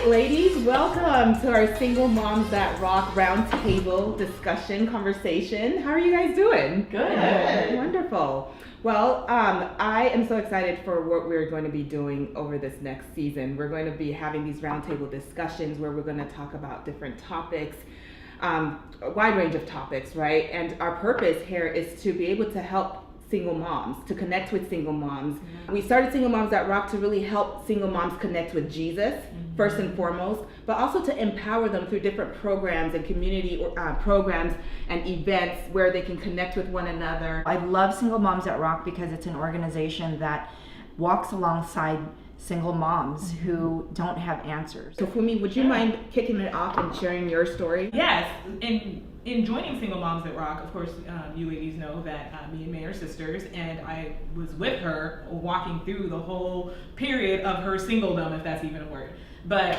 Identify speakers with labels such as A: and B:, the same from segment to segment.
A: ladies, welcome to our Single Moms That Rock roundtable discussion conversation. How are you guys doing?
B: Good.
A: Wonderful. Well, I am so excited for what we're going to be doing over this next season. We're going to be having these roundtable discussions where we're going to talk about different topics, a wide range of topics, right? And our purpose here is to be able to help single moms, to connect with single moms. Mm-hmm. We started Single Moms That Rock to really help single moms connect with Jesus, mm-hmm. first and foremost, but also to empower them through different programs and community programs and events where they can connect with one another.
B: I love Single Moms That Rock because it's an organization that walks alongside single moms mm-hmm. who don't have answers.
A: So Fumi, would you mind kicking it off and sharing your story?
C: Yes, in joining Single Moms That Rock, of course, you ladies know that me and May are sisters, and I was with her walking through the whole period of her singledom, if that's even a word. But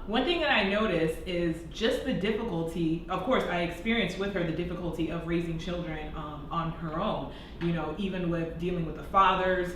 C: one thing that I noticed is just the difficulty. Of course, I experienced with her the difficulty of raising children on her own. You know, even with dealing with the fathers,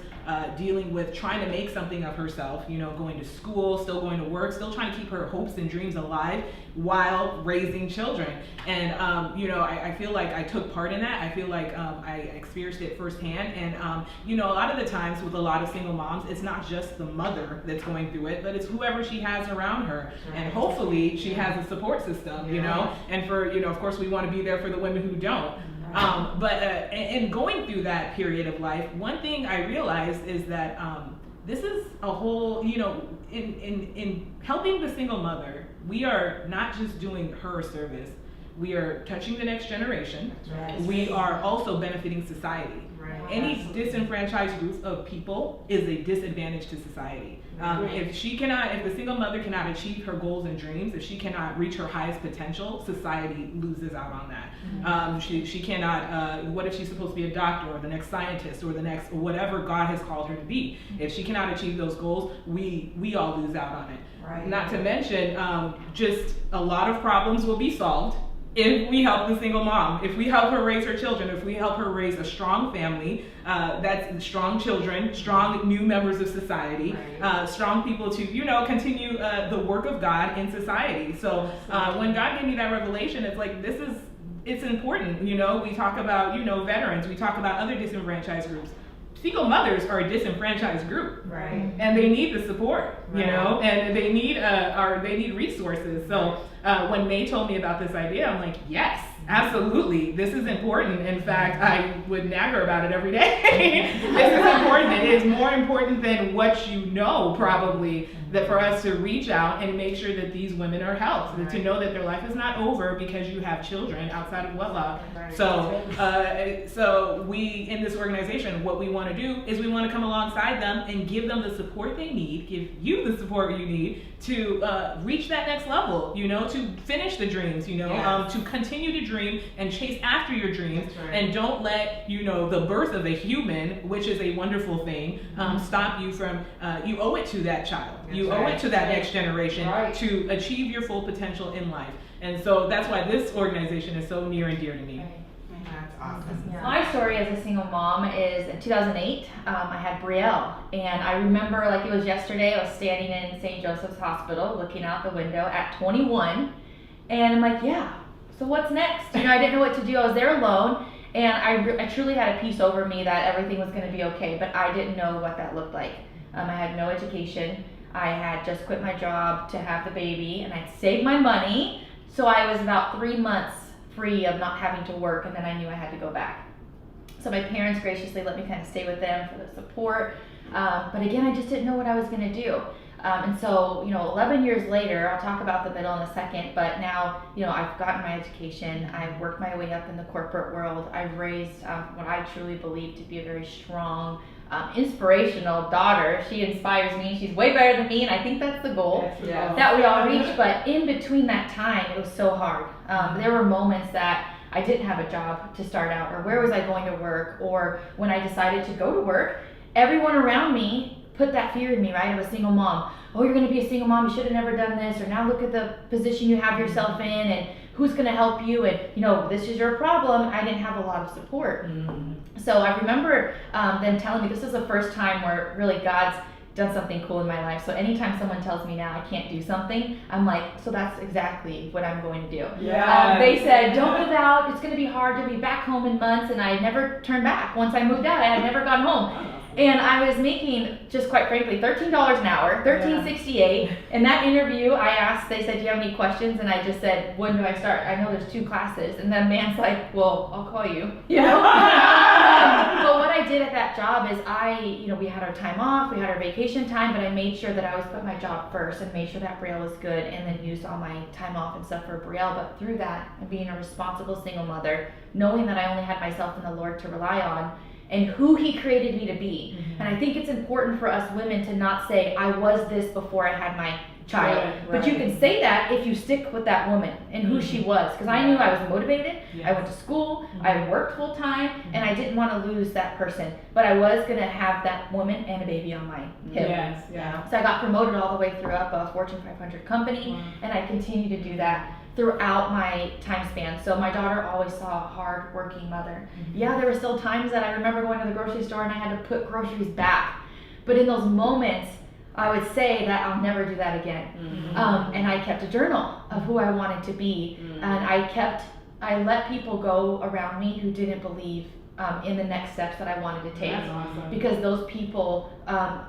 C: dealing with trying to make something of herself, you know, going to school, still going to work, still trying to keep her hopes and dreams alive while raising children. And, you know, I feel like I took part in that. I feel like I experienced it firsthand. And, you know, a lot of the times with a lot of single moms, it's not just the mother that's going through it, but it's whoever she has around her. And hopefully she has a support system, you know, and for, you know, of course we want to be there for the women who don't. But in going through that period of life, one thing I realized is that this is a whole, you know, in helping the single mother, we are not just doing her a service. We are touching the next generation. Right. We are also benefiting society. Right. Any disenfranchised group of people is a disadvantage to society. If the single mother cannot achieve her goals and dreams, if she cannot reach her highest potential, society loses out on that. Mm-hmm. She cannot, what if she's supposed to be a doctor or the next scientist or the next, whatever God has called her to be? If she cannot achieve those goals, we all lose out on it. Right. Not to mention, just a lot of problems will be solved if we help the single mom, if we help her raise her children, if we help her raise a strong family, that's strong children, strong new members of society, right. Strong people to, you know, continue the work of God in society. So when God gave me that revelation, it's like, it's important, you know. We talk about, you know, veterans, we talk about other disenfranchised groups. Single mothers are a disenfranchised group, right? And they need the support, you know, and they need resources. So when May told me about this idea, I'm like, yes, absolutely, this is important. In fact, I would nag her about it every day. This is important. It is more important than what you know, probably, that for us to reach out and make sure that these women are helped, right. To know that their life is not over because you have children outside of wedlock. Right. So we in this organization, what we want to do is we want to come alongside them and give them the support they need, give you the support you need to reach that next level, you know, to finish the dreams, you know, yes. To continue to dream and chase after your dreams, right. And don't let, you know, the birth of a human, which is a wonderful thing, stop you from, you owe it to that child. That's you owe it to that next generation to achieve your full potential in life. And so that's why this organization is so near and dear to me.
D: That's awesome.
E: Yeah. My story as a single mom is in 2008, I had Brielle, and I remember like it was yesterday, I was standing in St. Joseph's Hospital looking out the window at 21, and I'm like, yeah, so what's next? You know, I didn't know what to do. I was there alone, and I truly had a peace over me that everything was going to be okay, but I didn't know what that looked like. I had no education. I had just quit my job to have the baby, and I'd saved my money, so I was about 3 months free of not having to work, and then I knew I had to go back. So my parents graciously let me kind of stay with them for the support, but again, I just didn't know what I was going to do. And so, you know, 11 years later, I'll talk about the middle in a second, but now, you know, I've gotten my education, I've worked my way up in the corporate world, I've raised what I truly believe to be a very strong, inspirational daughter. She inspires me. She's way better than me, and I think that's the goal that we all reach. But in between that time, it was so hard. There were moments that I didn't have a job to start out, or where was I going to work, or when I decided to go to work, everyone around me put that fear in me, right? I was a single mom. Oh, you're going to be a single mom. You should have never done this. Or now look at the position you have yourself in, and who's going to help you? And, you know, this is your problem. I didn't have a lot of support. So I remember them telling me this is the first time where really God's done something cool in my life. So anytime someone tells me now I can't do something, I'm like, so that's exactly what I'm going to do.
C: Yeah.
E: They said, don't move out. It's going to be hard to be back home in months. And I never turned back. Once I moved out, I had never gone home. And I was making, just quite frankly, $13 an hour, $13.68. In that interview, I asked, they said, do you have any questions? And I just said, when do I start? I know there's 2 classes. And then man's like, well, I'll call you. You know? But what I did at that job is we had our time off, we had our vacation time, but I made sure that I always put my job first and made sure that Brielle was good, and then used all my time off and stuff for Brielle. But through that, and being a responsible single mother, knowing that I only had myself and the Lord to rely on, and who He created me to be. And I think it's important for us women to not say, I was this before I had my child.
C: Right,
E: But you can say that if you stick with that woman and who she was. Because I knew I was motivated, I went to school, I worked full time, and I didn't want to lose that person. But I was going to have that woman and a baby on my hip.
C: Yes, yeah.
E: So I got promoted all the way through up a Fortune 500 company, and I continue to do that throughout my time span. So my daughter always saw a hard working mother. Yeah, there were still times that I remember going to the grocery store and I had to put groceries back. But in those moments, I would say that I'll never do that again. And I kept a journal of who I wanted to be. And I let people go around me who didn't believe in the next steps that I wanted to take.
C: That's awesome.
E: Because those people,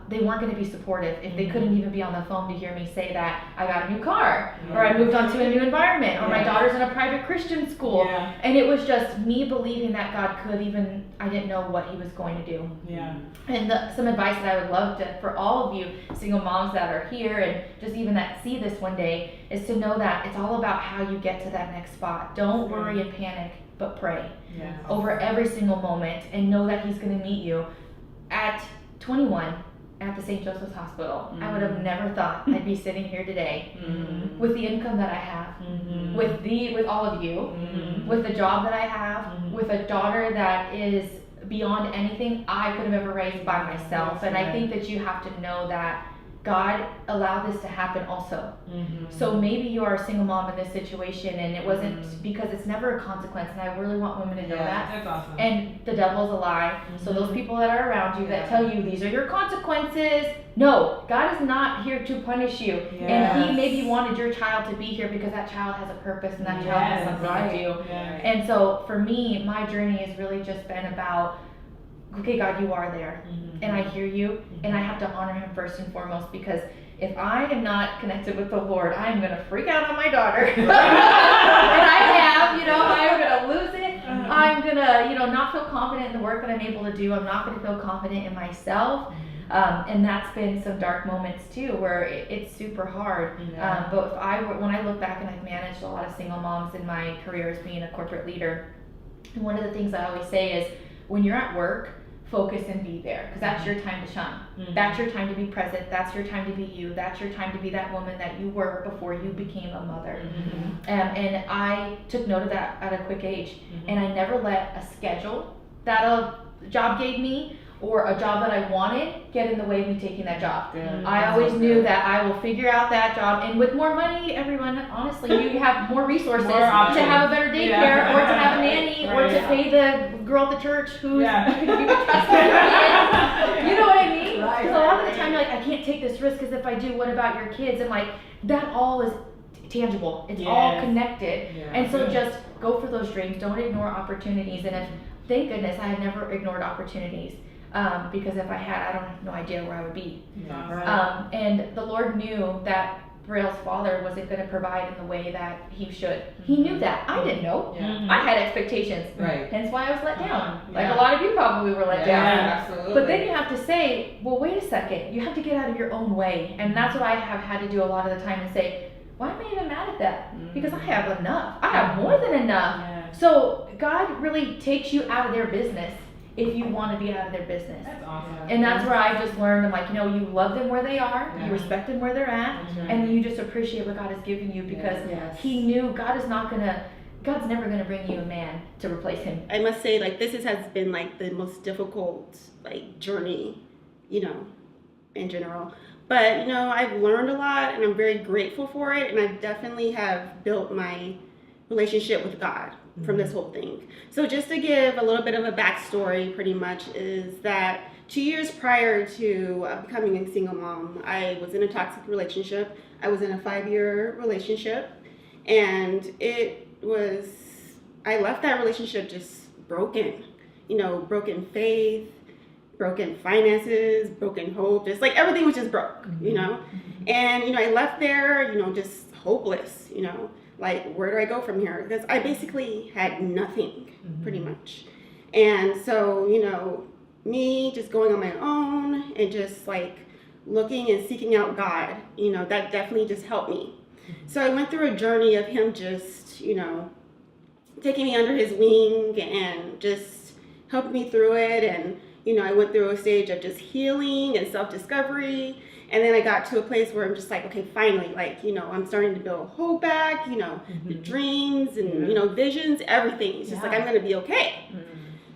E: they weren't going to be supportive if they couldn't even be on the phone to hear me say that I got a new car, or I moved on to a new environment, or my daughter's in a private Christian school.
C: Yeah.
E: And it was just me believing that God could, even I didn't know what He was going to do.
C: Yeah.
E: And some advice that I would love for all of you single moms that are here and just even that see this one day is to know that it's all about how you get to that next spot. Don't worry and panic, but pray over every single moment, and know that He's going to meet you. At 21, at the St. Joseph's Hospital, I would have never thought I'd be sitting here today with the income that I have, with all of you, with the job that I have, with a daughter that is beyond anything I could have ever raised by myself. And I think that you have to know that God allowed this to happen also. So maybe you are a single mom in this situation and it wasn't, because it's never a consequence, and I really want women to know that.
C: That's awesome.
E: And the devil's a lie. So those people that are around you that tell you these are your consequences, no, God is not here to punish you. And He maybe wanted your child to be here because that child has a purpose and that child has something to do. And so for me, my journey has really just been about, okay, God, you are there, and I hear you, and I have to honor Him first and foremost, because if I am not connected with the Lord, I am going to freak out on my daughter, and I have, I'm going to lose it. I'm going to, not feel confident in the work that I'm able to do. I'm not going to feel confident in myself. And that's been some dark moments too, where it's super hard. But when I look back, and I've managed a lot of single moms in my career as being a corporate leader, and one of the things I always say is, when you're at work, focus and be there, because that's your time to shine. That's your time to be present. That's your time to be you. That's your time to be that woman that you were before you became a mother. And I took note of that at a quick age, and I never let a schedule that a job gave me or a job that I wanted get in the way of me taking that job. I always knew that I will figure out that job, and with more money, everyone, honestly, you have more resources to have a better daycare, or to have a nanny, or to pay the girl at the church who's you can trust me. You know what I mean? Because a lot of the time you're like, I can't take this risk, because if I do, what about your kids? And like, that all is tangible. It's all connected. And so just go for those dreams. Don't ignore opportunities. And thank goodness I had never ignored opportunities. Because if I had, I don't have no idea where I would be. And the Lord knew that Brielle's father wasn't going to provide in the way that he should. He knew that. I didn't know. I had expectations. Hence why I was let down. Like a lot of you probably were let down.
A: Absolutely.
E: But then you have to say, well, wait a second. You have to get out of your own way. And that's what I have had to do a lot of the time, and say, why am I even mad at that? Because I have enough. I have more than enough. So God really takes you out of their business if you want to be out of their business.
C: That's awesome.
E: And that's where I just learned, I'm like, you love them where they are, you respect them where they're at, and then you just appreciate what God has given you, because He knew God's never going to bring you a man to replace Him.
F: I must say, this has been the most difficult journey, in general. But I've learned a lot, and I'm very grateful for it, and I definitely have built my relationship with God from this whole thing. So just to give a little bit of a backstory, pretty much, is that 2 years prior to becoming a single mom, I was in a toxic relationship. I was in a 5-year relationship, and I left that relationship just broken, broken faith, broken finances, broken hope, just like everything was just broke, and, I left there, just hopeless, like, where do I go from here? Because I basically had nothing, pretty much. And so, me just going on my own and just like looking and seeking out God, that definitely just helped me. So I went through a journey of him just, taking me under his wing and just helping me through it. And, I went through a stage of just healing and self-discovery. And then I got to a place where I'm just like, okay, finally, like, I'm starting to build hope back, the dreams and, visions, everything. It's just like, I'm going to be okay.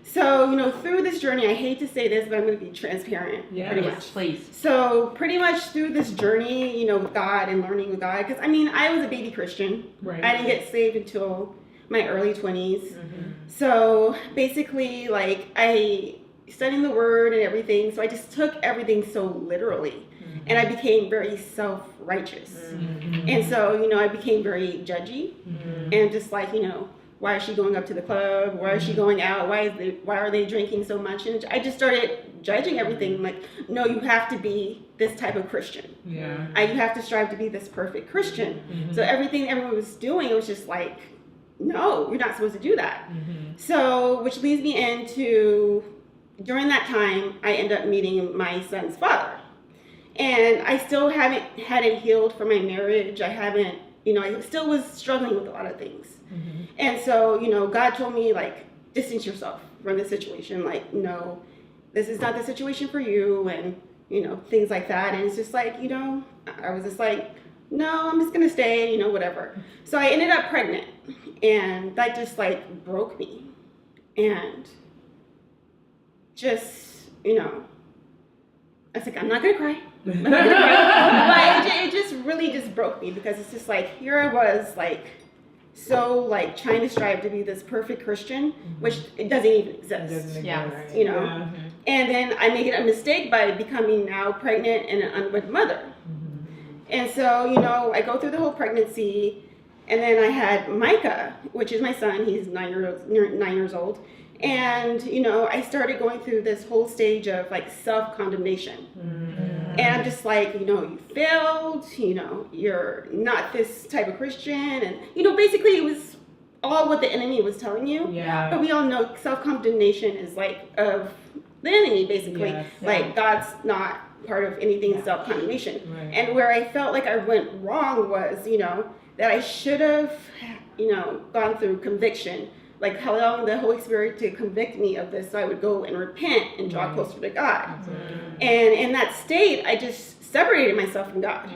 F: So, through this journey, I hate to say this, but I'm going to be transparent. Pretty much.
B: Please.
F: So pretty much through this journey, with God and learning with God, because I was a baby Christian.
C: Right.
F: I didn't get saved until my early 20s. So basically, like, I studied the word and everything. So I just took everything so literally. And I became very self-righteous. And so, I became very judgy and just like, why is she going up to the club? Why is she going out? Why are they drinking so much? And I just started judging everything. Like, no, you have to be this type of Christian.
C: Yeah.
F: You have to strive to be this perfect Christian. So everything everyone was doing, it was just like, no, you're not supposed to do that. So, which leads me into, during that time, I ended up meeting my son's father. And I still hadn't healed from my marriage. I still was struggling with a lot of things. And so, God told me, like, distance yourself from this situation. Like, no, this is not the situation for you. And, things like that. And it's just like, I was just like, no, I'm just going to stay, whatever. So I ended up pregnant. And that just, like, broke me. And just, I was like, I'm not going to cry. But it just really just broke me, because it's just like, here I was, like, so like trying to strive to be this perfect Christian, which it doesn't even exist. And then I made a mistake by becoming now pregnant and an unwed mother. And so, I go through the whole pregnancy, and then I had Micah, which is my son. He's 9 years old. And, I started going through this whole stage of like self-condemnation. And I'm just like, you failed, you're not this type of Christian. And, basically it was all what the enemy was telling you.
C: Yeah.
F: But we all know self-condemnation is like of the enemy, basically.
C: Yes.
F: Like, God's not part of anything self-condemnation.
C: Right.
F: And where I felt like I went wrong was, that I should have, gone through conviction. Like, allowing the Holy Spirit to convict me of this so I would go and repent and draw closer to God. And in that state, I just separated myself from God.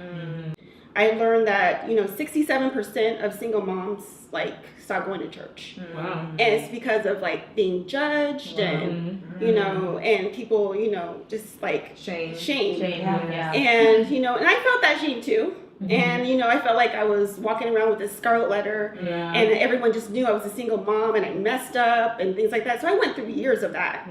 F: I learned that, 67% of single moms, like, stop going to church.
C: Wow.
F: And it's because of, like, being judged and, and people, just, like,
A: Shame.
B: Yeah.
F: And, and I felt that shame, too. And, I felt like I was walking around with this scarlet letter, and everyone just knew I was a single mom and I messed up and things like that. So I went through years of that.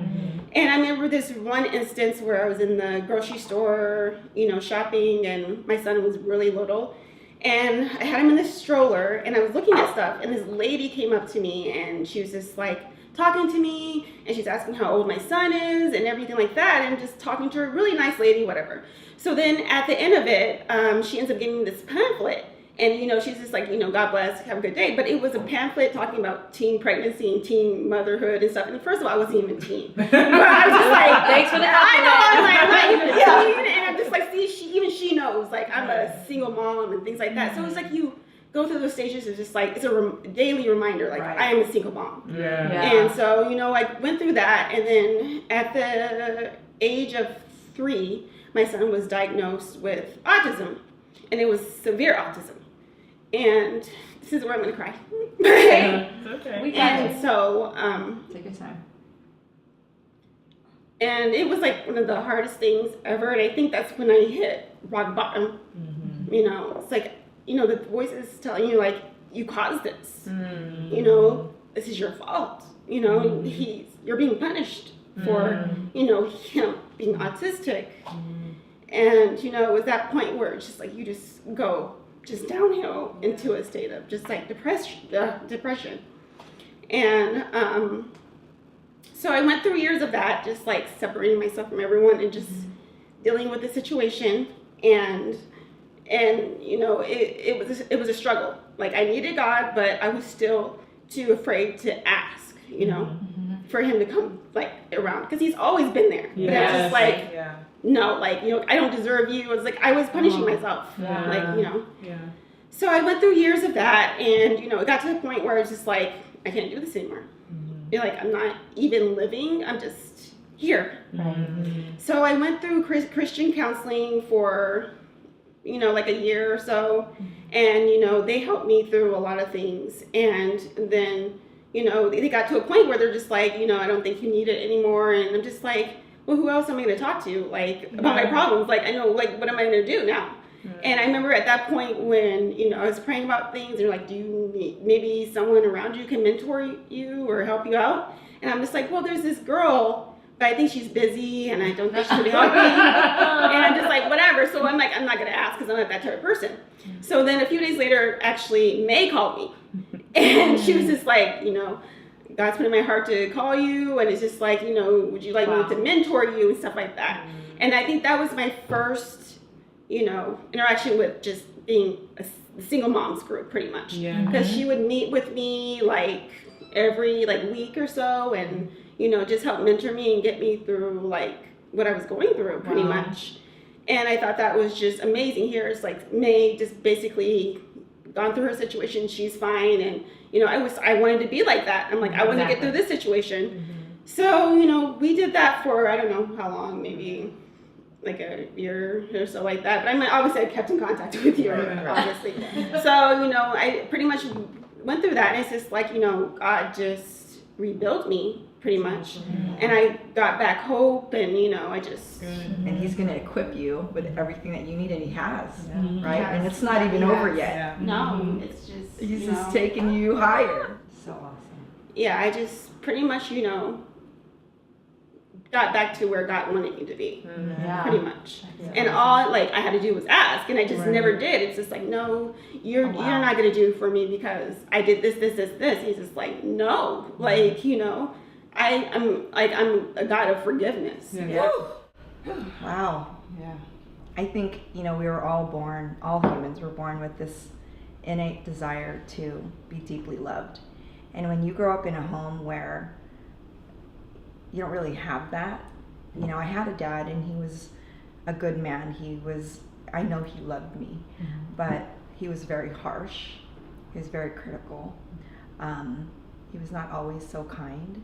F: And I remember this one instance where I was in the grocery store, shopping, and my son was really little. And I had him in this stroller, and I was looking at stuff, and this lady came up to me, and she was just like talking to me, and she's asking how old my son is and everything like that, and just talking to her, really nice lady, whatever. So then at the end of it, she ends up getting this pamphlet. And, she's just like, God bless, have a good day. But it was a pamphlet talking about teen pregnancy and teen motherhood and stuff. And first of all, I wasn't even teen. But I was just like,
B: Thanks for the
F: I know, I'm not even
B: compliment.
F: teen. And I'm just like, see, even she knows, like, I'm a single mom and things like that. So it's like you go through those stages. It's just like, it's a daily reminder, like, I am a single mom. And so, I went through that. And then at the age of 3, my son was diagnosed with autism. And it was severe autism. And this is where I'm going to cry.
C: Okay.
B: We got
F: And so,
B: Take your time.
F: and it was like one of the hardest things ever. And I think that's when I hit rock bottom. It's like, the voice is telling you, like, you caused this. You know, this is your fault. You know, you're being punished for, you know, him being autistic. And, you know, it was that point where it's just like you just go just downhill into a state of just like depression. And so I went through years of that, just like separating myself from everyone and just dealing with the situation. And you know, it was a struggle. Like I needed God, but I was still too afraid to ask, you know, for him to come like around, because he's always been there. But I was just like, no, like, you know, I don't deserve you. It was like I was punishing myself, like, you know. So I went through years of that, and you know, it got to the point where I was just like, I can't do this anymore. You're like, I'm not even living. I'm just here. So I went through Christian counseling for, you know, like a year or so, and you know, they helped me through a lot of things. And then, you know, they got to a point where they're just like, you know, I don't think you need it anymore. And I'm just like, well, who else am I going to talk to, like, about my problems? Like, I know, like, what am I going to do now? And I remember at that point when, you know, I was praying about things, and they're like, do you need, maybe someone around you can mentor you or help you out? And I'm just like, well, there's this girl, but I think she's busy, and I don't think she's going to help me. And I'm just like, whatever. So I'm like, I'm not going to ask, because I'm not that type of person. So then a few days later, actually, May called me. And she was just like, you know, God's put in my heart to call you, and it's just like, you know, would you like me to mentor you and stuff like that. And I think that was my first, you know, interaction with just being a single moms group, pretty much. Because she would meet with me like every like week or so, and you know, just help mentor me and get me through like what I was going through, pretty much. And I thought that was just amazing. Here it's like May just basically gone through her situation, she's fine, and you know, I wanted to be like that. I'm like, I want to get through this situation. So, you know, we did that for I don't know how long, maybe like a year or so, like that. But I mean, obviously I kept in contact with you, obviously. So, you know, I pretty much went through that, and it's just like, you know, God just rebuilt me pretty much. And I got back hope, and you know, I just
B: And he's going to equip you with everything that you need, and he has, right? And it's not even over yet.
F: No, it's just
B: He's just taking you higher. So awesome.
F: Yeah, I just pretty much, you know, got back to where God wanted me to be, pretty much. And all like I had to do was ask, and I just never did. It's just like, no, you're not gonna do for me because I did this. He's just like, no, like, you know, I'm a God of forgiveness.
B: Wow. I think, you know, we were all humans were born with this innate desire to be deeply loved. And when you grow up in a home where you don't really have that, you know, I had a dad, and he was a good man. I know he loved me, but he was very harsh. He was very critical. He was not always so kind.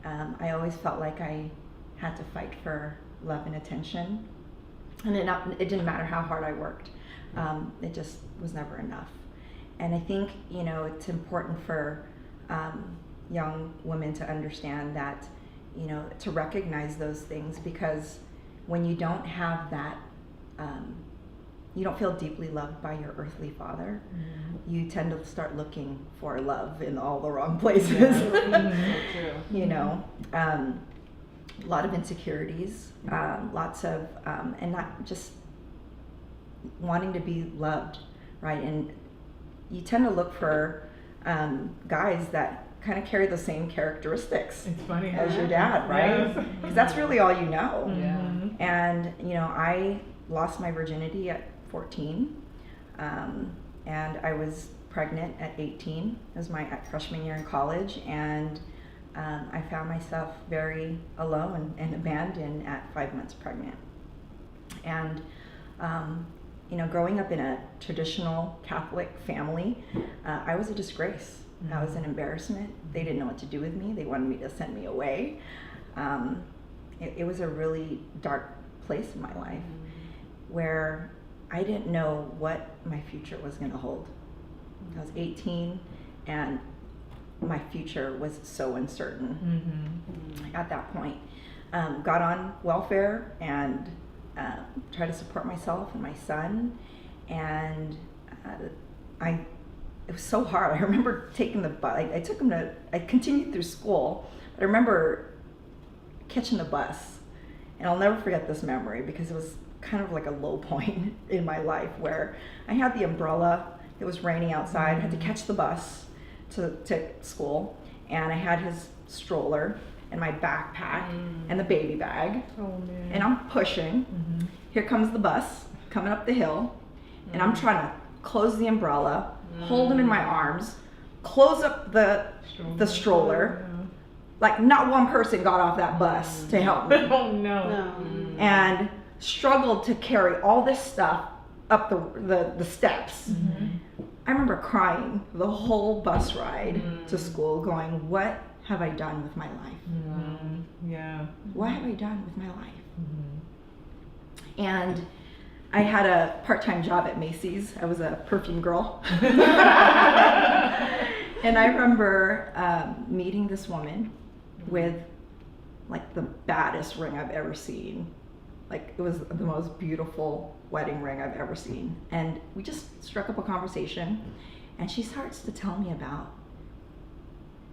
B: I always felt like I had to fight for love and attention, and it didn't matter how hard I worked. It just was never enough. And I think, you know, it's important for young women to understand that, you know, to recognize those things, because when you don't have that, you don't feel deeply loved by your earthly father, you tend to start looking for love in all the wrong places. You know, a lot of insecurities, lots of, and not just wanting to be loved, right? And you tend to look for guys that kind of carry the same characteristics as your dad, right? Because that's really all you know. And you know, I lost my virginity at 14, and I was pregnant at 18. It was my freshman year in college, and I found myself very alone and abandoned at 5 months pregnant. And you know, growing up in a traditional Catholic family, I was a disgrace. I was an embarrassment. They didn't know what to do with me. They wanted me to send me away. It was a really dark place in my life where I didn't know what my future was going to hold. I was 18, and my future was so uncertain at that point. Got on welfare and tried to support myself and my son, and I it was so hard. I remember taking the bus. I continued through school, but I remember catching the bus. And I'll never forget this memory because it was kind of like a low point in my life where I had the umbrella. It was raining outside. I had to catch the bus to school. And I had his stroller and my backpack and the baby bag.
C: Oh, man.
B: And I'm pushing. Here comes the bus coming up the hill. And I'm trying to close the umbrella, hold him in my arms, close up the stroller. Like not one person got off that bus to help me.
C: Oh, no.
F: No.
B: And struggled to carry all this stuff up the steps. I remember crying the whole bus ride to school going, what have I done with my life?
C: Yeah.
B: What have I done with my life? And I had a part-time job at Macy's. I was a perfume girl. And I remember meeting this woman with like the baddest ring I've ever seen. Like it was the most beautiful wedding ring I've ever seen. And we just struck up a conversation and she starts to tell me about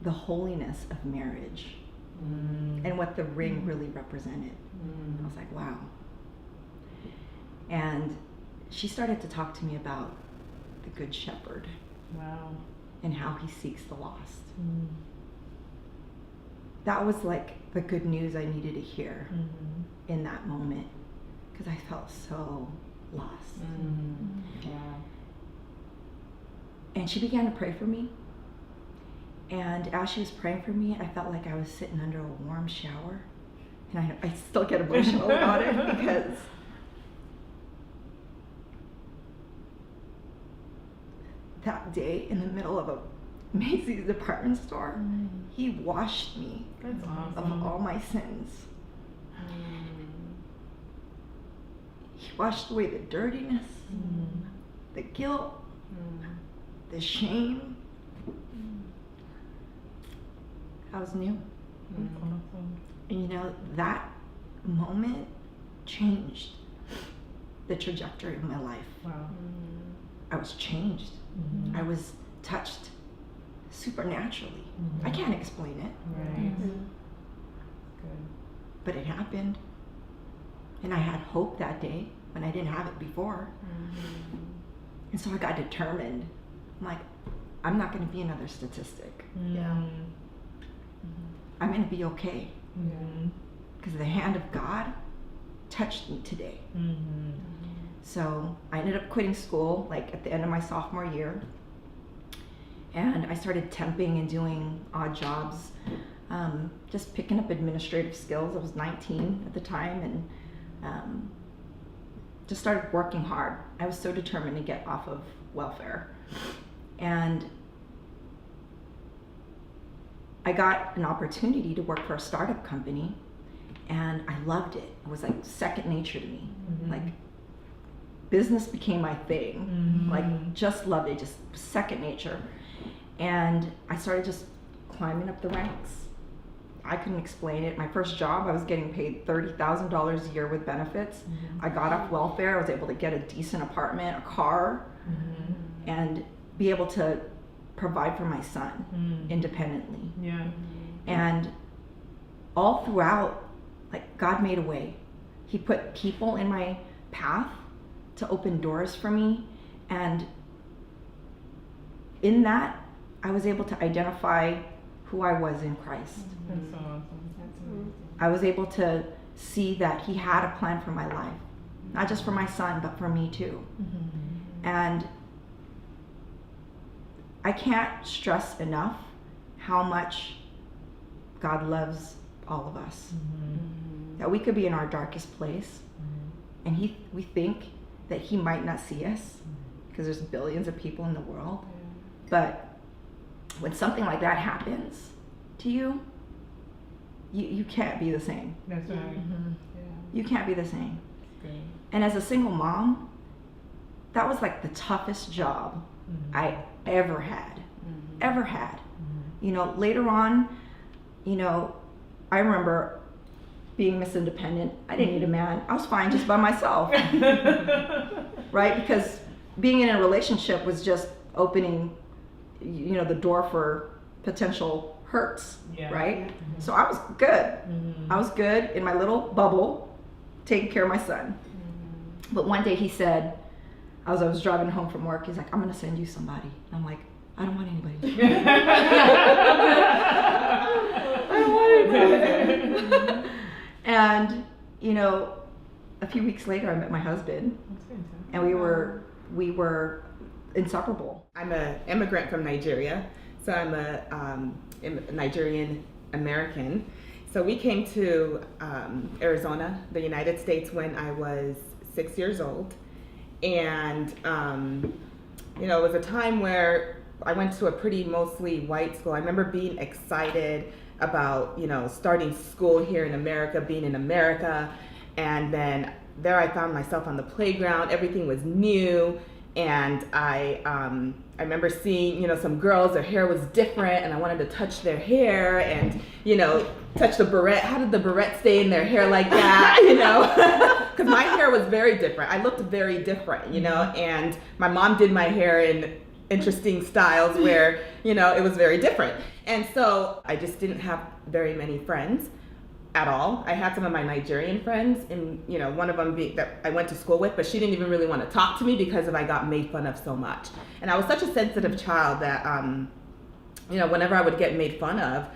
B: the holiness of marriage and what the ring really represented. I was like, wow. And she started to talk to me about the Good Shepherd.
C: Wow.
B: And how he seeks the lost. That was like the good news I needed to hear in that moment because I felt so lost.
C: Wow.
B: And she began to pray for me. And as she was praying for me, I felt like I was sitting under a warm shower. And I still get emotional about it because that day in the middle of a Macy's department store, he washed me
C: That's
B: of
C: awesome.
B: all my sins. He washed away the dirtiness, the guilt, the shame. I was new.
C: That's awesome.
B: And you know, that moment changed the trajectory of my life.
C: Wow.
B: I was changed. I was touched supernaturally. I can't explain it,
C: Right. Good.
B: but it happened. And I had hope that day when I didn't have it before. And so I got determined. I'm like, I'm not going to be another statistic. I'm going to be okay. Because the hand of God touched me today. So I ended up quitting school like at the end of my sophomore year. And I started temping and doing odd jobs, just picking up administrative skills. I was 19 at the time and just started working hard. I was so determined to get off of welfare. And I got an opportunity to work for a startup company and I loved it. It was like second nature to me. Like business became my thing. Like just loved it, just second nature. And I started just climbing up the ranks. I couldn't explain it. My first job, I was getting paid $30,000 a year with benefits. I got off welfare. I was able to get a decent apartment, a car, and be able to provide for my son independently.
C: Yeah.
B: And all throughout, like God made a way. He put people in my path to open doors for me. And in that, I was able to identify who I was in Christ.
C: That's so awesome. That's amazing.
B: I was able to see that he had a plan for my life, not just for my son, but for me too. And I can't stress enough how much God loves all of us. That we could be in our darkest place and we think that he might not see us because there's billions of people in the world. But when something like that happens to you, you can't be the same.
C: That's right.
B: You can't be the same.
C: Good.
B: And as a single mom, that was like the toughest job I ever had. Ever had. You know, later on, you know, I remember being Miss Independent. I didn't need a man. I was fine just by myself. Right? Because being in a relationship was just opening the door for potential hurts,
C: Yeah.
B: right?
C: Mhm.
B: So I was good.
C: Mhm.
B: I was good in my little bubble, taking care of my son. But one day he said, as I was driving home from work, he's like, I'm going to send you somebody. I'm like, I don't want anybody. I don't want anybody. And, a few weeks later, I met my husband, and we were inseparable.
A: I'm an immigrant from Nigeria, so I'm a Nigerian American. So we came to Arizona, the United States, when I was 6 years old. And, it was a time where I went to a pretty mostly white school. I remember being excited about, starting school here in America, being in America. And then there I found myself on the playground. Everything was new. And I remember seeing, some girls, their hair was different, and I wanted to touch their hair and, touch the barrette. How did the barrette stay in their hair like that, Because my hair was very different. I looked very different, and my mom did my hair in interesting styles where, it was very different. And so I just didn't have very many friends at all. I had some of my Nigerian friends, and one of them that I went to school with, but she didn't even really want to talk to me because I got made fun of so much. And I was such a sensitive child that, whenever I would get made fun of,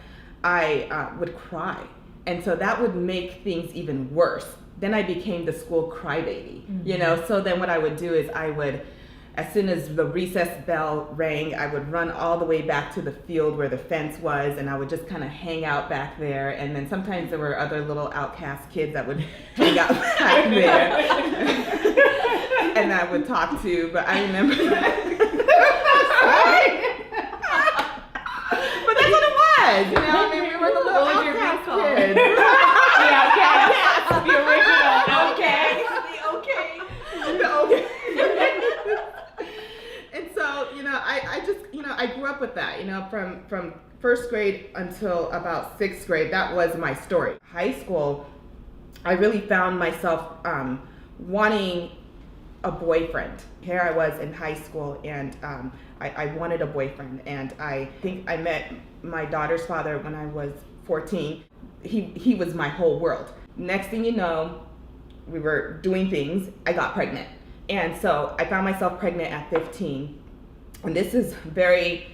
A: I would cry. And so that would make things even worse. Then I became the school crybaby, So then what I would do is as soon as the recess bell rang, I would run all the way back to the field where the fence was, and I would just kind of hang out back there. And then sometimes there were other little outcast kids that would hang out back there, and I would talk to. But I remember, but that's what it was. We were the little outcast kids.
C: The outcast, the original outcast.
A: The okay. And so, I just, I grew up with that, from first grade until about sixth grade. That was my story. High school, I really found myself wanting a boyfriend. Here I was in high school, and I wanted a boyfriend. And I think I met my daughter's father when I was 14. He was my whole world. Next thing you know, we were doing things. I got pregnant. And so I found myself pregnant at 15. And this is very,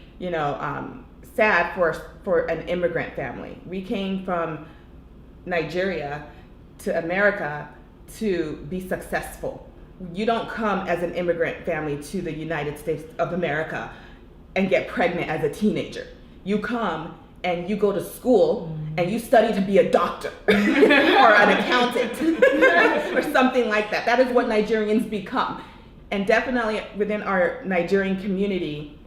A: sad for an immigrant family. We came from Nigeria to America to be successful. You don't come as an immigrant family to the United States of America and get pregnant as a teenager. You come and you go to school and you study to be a doctor or an accountant or something like that. That is what Nigerians become. And definitely within our Nigerian community,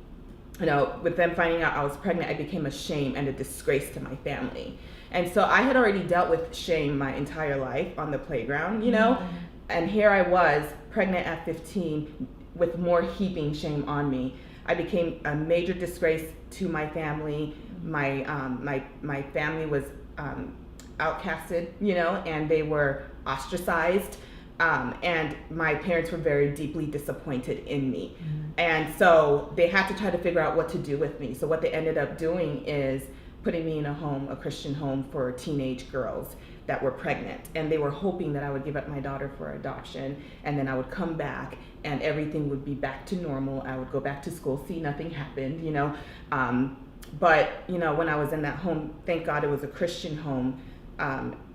A: with them finding out I was pregnant, I became a shame and a disgrace to my family. And so I had already dealt with shame my entire life on the playground, and here I was pregnant at 15 with more heaping shame on me. I became a major disgrace to my family. My family was outcasted, and they were ostracized. And my parents were very deeply disappointed in me. And so they had to try to figure out what to do with me. So what they ended up doing is putting me in a Christian home for teenage girls that were pregnant. And they were hoping that I would give up my daughter for adoption, and then I would come back and everything would be back to normal. I would go back to school, see nothing happened, But, when I was in that home, thank God it was a Christian home,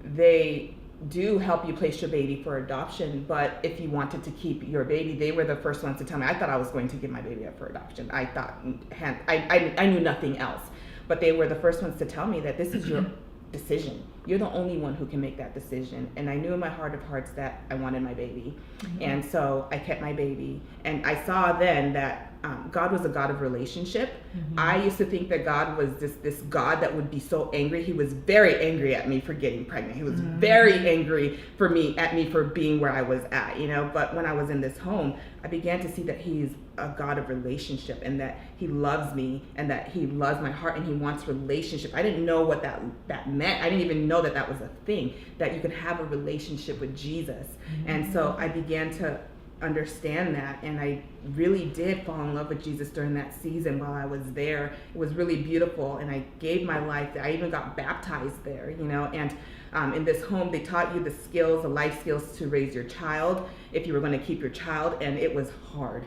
A: they do help you place your baby for adoption, but if you wanted to keep your baby, they were the first ones to tell me. I thought I was going to give my baby up for adoption. I thought, I knew nothing else, but they were the first ones to tell me that this is your decision. You're the only one who can make that decision. And I knew in my heart of hearts that I wanted my baby. And so I kept my baby. And I saw then that God was a God of relationship. I used to think that God was this God that would be so angry. He was very angry at me for getting pregnant. He was very angry at me for being where I was at, But when I was in this home, I began to see that he's a God of relationship, and that he loves me, and that he loves my heart, and he wants relationship. I didn't know what that meant. I didn't even know that was a thing, that you could have a relationship with Jesus. And so I began to understand that, and I really did fall in love with Jesus during that season while I was there. It was really beautiful, and I gave my life. I even got baptized there, and in this home they taught you the skills, the life skills to raise your child if you were going to keep your child, and it was hard.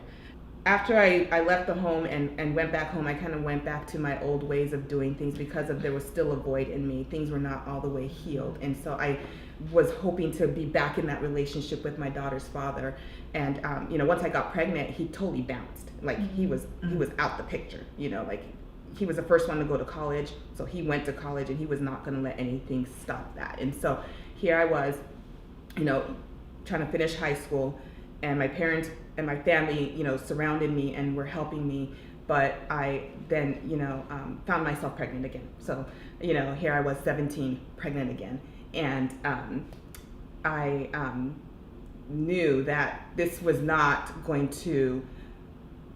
A: After I left the home and went back home, I kind of went back to my old ways of doing things because there was still a void in me. Things were not all the way healed. And so I was hoping to be back in that relationship with my daughter's father. And, once I got pregnant, he totally bounced. Like he was out the picture, like he was the first one to go to college. So he went to college and he was not going to let anything stop that. And so here I was, trying to finish high school, and my parents and my family, surrounded me and were helping me. But I then, found myself pregnant again. So, here I was 17, pregnant again. And I knew that this was not going to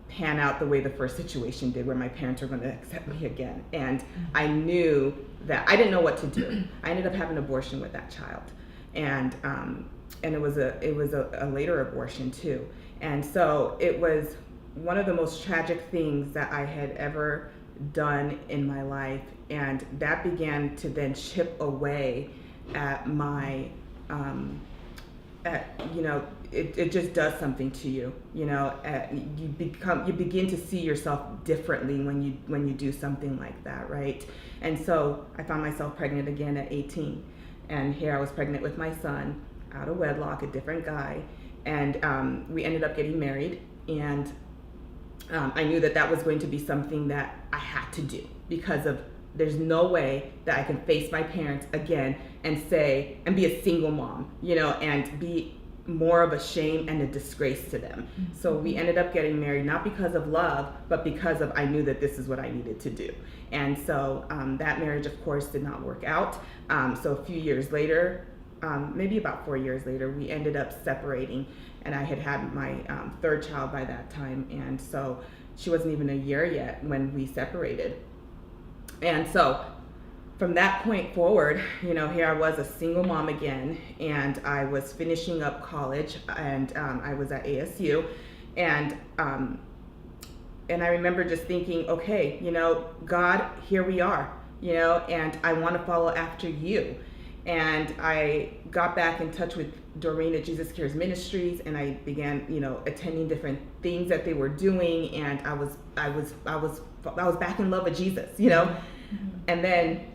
A: pan out the way the first situation did, where my parents were going to accept me again. And I knew that I didn't know what to do. I ended up having an abortion with that child. And it was a later abortion too. And so it was one of the most tragic things that I had ever done in my life. And that began to then chip away at my, it just does something to you, you begin to see yourself differently when you do something like that, right? And so I found myself pregnant again at 18. And here I was pregnant with my son, out of wedlock, a different guy. And we ended up getting married, and I knew that was going to be something that I had to do, because there's no way that I can face my parents again and be a single mom, and be more of a shame and a disgrace to them. Mm-hmm. So we ended up getting married, not because of love, but because I knew that this is what I needed to do. And so that marriage, of course, did not work out. So a few years later, maybe about 4 years later, we ended up separating, and I had my third child by that time. And so she wasn't even a year yet when we separated. And so from that point forward, here I was, a single mom again, and I was finishing up college, and I was at ASU, and I remember just thinking, okay, God, here we are, and I want to follow after you. And I got back in touch with Doreen at Jesus Cares Ministries, and I began, attending different things that they were doing, and I was back in love with Jesus, Mm-hmm. And then,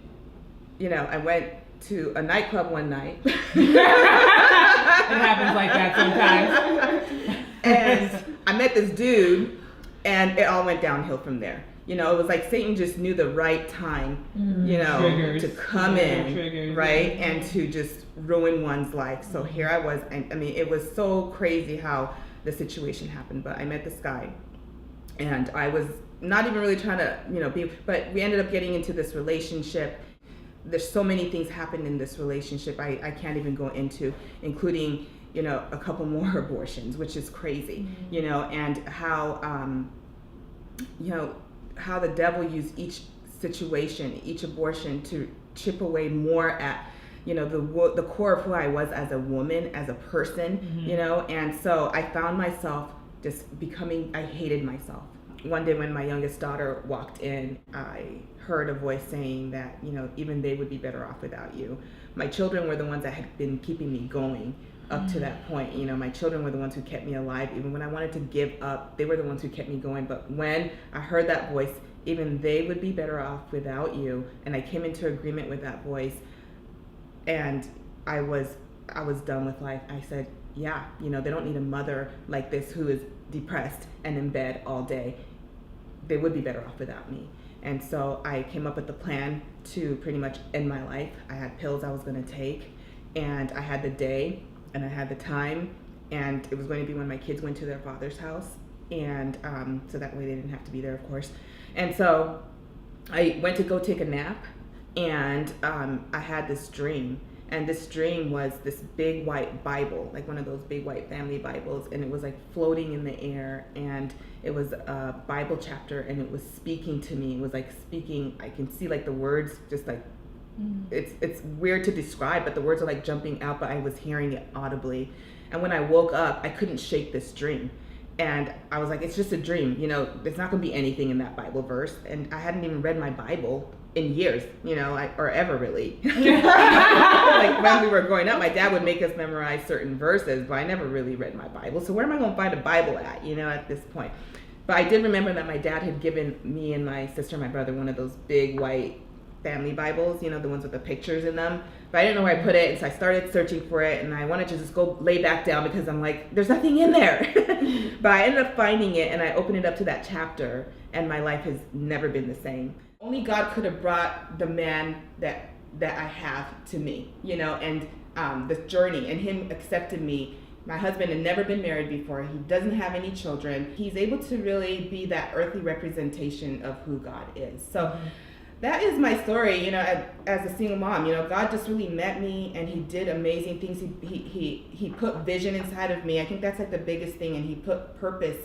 A: I went to a nightclub one night.
C: It happens like that sometimes.
A: And I met this dude, and it all went downhill from there. It was like Satan just knew the right time,
C: Triggers.
A: to come in,
C: Triggers.
A: right, and to just ruin one's life. So here I was, and it was so crazy how the situation happened. But I met this guy, and I was not even really trying to, but we ended up getting into this relationship. There's so many things happened in this relationship I can't even go into, including, a couple more abortions, which is crazy, and how, how the devil used each situation, each abortion, to chip away more at, the core of who I was as a woman, as a person,
C: Mm-hmm.
A: And so I found myself just I hated myself. One day when my youngest daughter walked in, I heard a voice saying that, even they would be better off without you. My children were the ones that had been keeping me going up to that point. My children were the ones who kept me alive. Even when I wanted to give up, they were the ones who kept me going. But when I heard that voice, even they would be better off without you. And I came into agreement with that voice, and I was done with life. I said, yeah, they don't need a mother like this who is depressed and in bed all day. They would be better off without me. And so I came up with the plan to pretty much end my life. I had pills I was going to take, and I had the day, and I had the time, and it was going to be when my kids went to their father's house, and so that way they didn't have to be there, of course. And so I went to go take a nap, and I had this dream. And this dream was this big white Bible, like one of those big white family Bibles, and it was like floating in the air, and it was a Bible chapter, and it was speaking to me. It was like speaking, I can see like the words just like it's weird to describe, but the words are like jumping out, but I was hearing it audibly. And when I woke up, I couldn't shake this dream. And I was like, it's just a dream, you know, there's not gonna be anything in that Bible verse. And I hadn't even read my Bible in years, you know, or ever really. Like when we were growing up, my dad would make us memorize certain verses, but I never really read my Bible. So where am I gonna find a Bible at, you know, at this point? But I did remember that my dad had given me and my sister and my brother one of those big white family Bibles, you know, the ones with the pictures in them. But I didn't know where I put it, and so I started searching for it, and I wanted to just go lay back down because I'm like, there's nothing in there. But I ended up finding it, and I opened it up to that chapter, and my life has never been the same. Only God could have brought the man that I have to me, you know, and this journey, and him accepted me. My husband had never been married before. He doesn't have any children. He's able to really be that earthly representation of who God is. So that is my story, you know, as a single mom. You know, God just really met me, and he did amazing things. He put vision inside of me. I think that's like the biggest thing, and he put purpose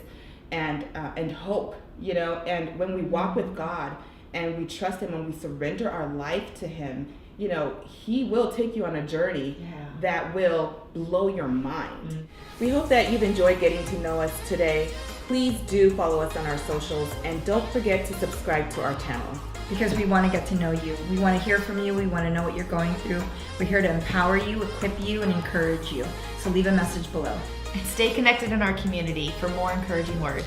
A: and hope, you know. And when we walk with God and we trust him and we surrender our life to him, you know, he will take you on a journey that will blow your mind. We hope that you've enjoyed getting to know us today. Please do follow us on our socials, and don't forget to subscribe to our channel.
B: Because we want to get to know you. We want to hear from you. We want to know what you're going through. We're here to empower you, equip you, and encourage you. So leave a message below.
E: And stay connected in our community for more encouraging words.